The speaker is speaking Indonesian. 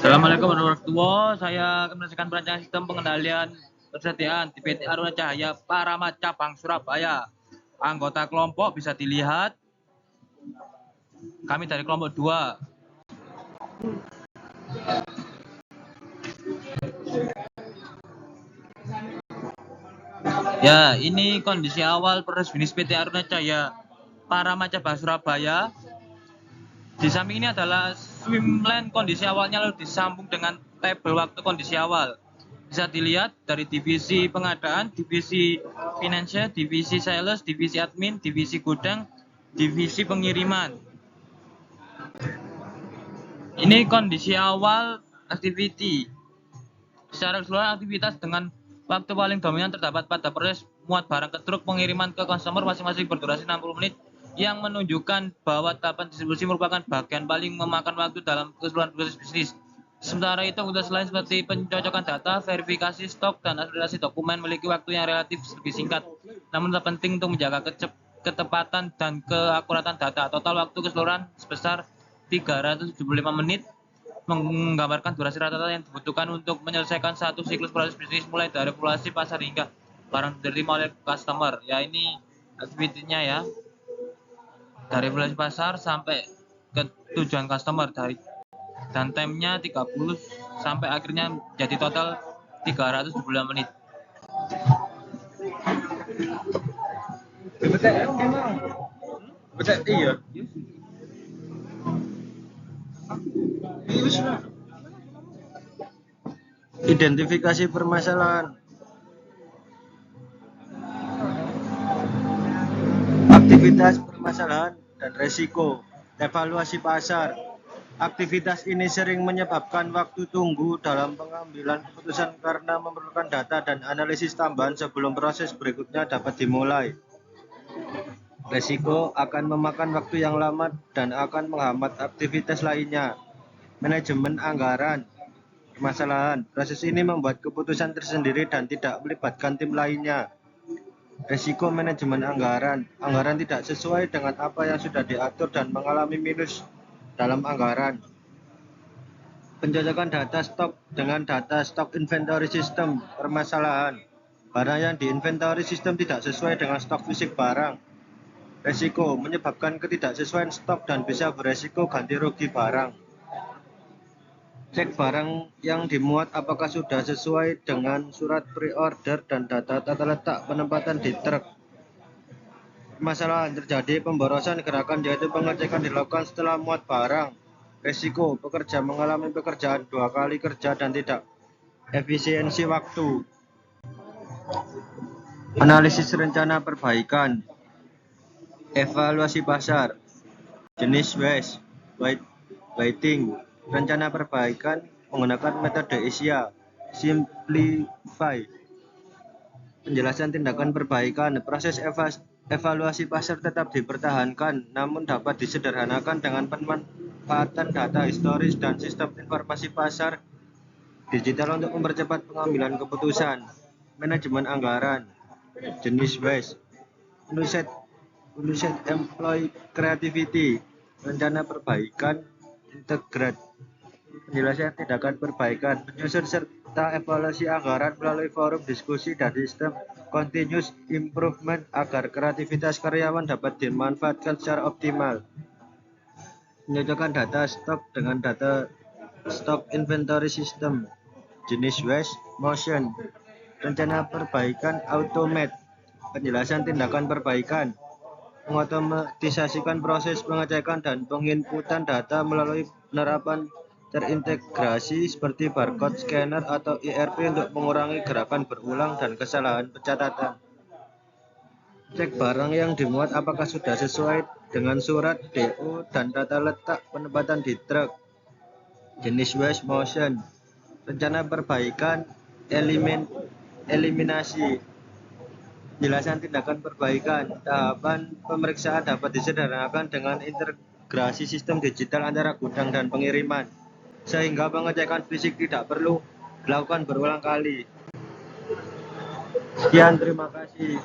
Assalamualaikum warahmatullahi wabarakatuh. Saya akan menjelaskan perancangan sistem pengendalian persediaan di PT Aruna Cahaya Paramat Cabang Surabaya. Anggota kelompok bisa dilihat. Kami dari kelompok 2. Ya, ini kondisi awal proses bisnis PT Aruna Cahaya Paramat Cabang Surabaya. Di samping ini adalah swimlane kondisi awalnya, lalu disambung dengan tabel waktu kondisi awal. Bisa dilihat dari divisi pengadaan, divisi financial, divisi sales, divisi admin, divisi gudang, divisi pengiriman. Ini kondisi awal activity. Secara keseluruhan aktivitas dengan waktu paling dominan terdapat pada proses muat barang ke truk pengiriman ke konsumer masing-masing berdurasi 60 menit yang menunjukkan bahwa tahapan distribusi merupakan bagian paling memakan waktu dalam keseluruhan proses bisnis. Sementara itu, aktivitas lain seperti pencocokan data, verifikasi stok, dan akreditasi dokumen memiliki waktu yang relatif lebih singkat, namun tetap penting untuk menjaga ketepatan dan keakuratan data. Total waktu keseluruhan sebesar 375 menit, menggambarkan durasi rata-rata yang dibutuhkan untuk menyelesaikan satu siklus proses bisnis mulai dari populasi pasar hingga barang diterima oleh customer. Ya, ini aktivitinya ya, dari populasi pasar sampai ke tujuan customer, dan time-nya 30 sampai akhirnya jadi total 325 menit. Betul iya. Identifikasi permasalahan. Aktivitas permasalahan dan resiko. Evaluasi pasar. Aktivitas ini sering menyebabkan waktu tunggu dalam pengambilan keputusan karena memerlukan data dan analisis tambahan sebelum proses berikutnya dapat dimulai. Resiko akan memakan waktu yang lama dan akan menghambat aktivitas lainnya. Manajemen anggaran. Permasalahan. Proses ini membuat keputusan tersendiri dan tidak melibatkan tim lainnya. Resiko manajemen anggaran. Anggaran tidak sesuai dengan apa yang sudah diatur dan mengalami minus dalam anggaran. Pencocokan data stok dengan data stok inventory system. Permasalahan. Barang yang diinventory sistem tidak sesuai dengan stok fisik barang. Resiko menyebabkan ketidaksesuaian stok dan bisa beresiko ganti rugi barang. Cek barang yang dimuat apakah sudah sesuai dengan surat pre-order dan data tata letak penempatan di truk. Permasalahan terjadi pemborosan gerakan, yaitu pengecekan dilakukan setelah muat barang. Resiko pekerja mengalami pekerjaan 2 kali kerja dan tidak efisiensi waktu. Analisis rencana perbaikan. Evaluasi pasar. Jenis waste, waiting. Rencana perbaikan menggunakan metode ISIA. Simplify. Penjelasan tindakan perbaikan. Proses evaluasi pasar tetap dipertahankan, namun dapat disederhanakan dengan pemanfaatan data historis dan sistem informasi pasar digital untuk mempercepat pengambilan keputusan. Manajemen anggaran. Jenis waste. Unit employee creativity. Rencana perbaikan integrat. Penjelasan tindakan perbaikan, menyusun serta evaluasi anggaran melalui forum diskusi dan sistem continuous improvement agar kreativitas karyawan dapat dimanfaatkan secara optimal. Menyocokkan data stok dengan data stok inventory system. Jenis waste motion. Rencana perbaikan automate. Penjelasan tindakan perbaikan, mengotomatisasikan proses pengecekan dan penginputan data melalui penerapan terintegrasi seperti barcode scanner atau ERP untuk mengurangi gerakan berulang dan kesalahan pencatatan. Cek barang yang dimuat apakah sudah sesuai dengan surat DO dan tata letak penempatan di truk. Jenis waste motion. Rencana perbaikan eliminasi. Penjelasan tindakan perbaikan. Tahapan pemeriksaan dapat disederhanakan dengan integrasi sistem digital antara gudang dan pengiriman, sehingga pengecekan fisik tidak perlu dilakukan berulang kali. Sekian, terima kasih.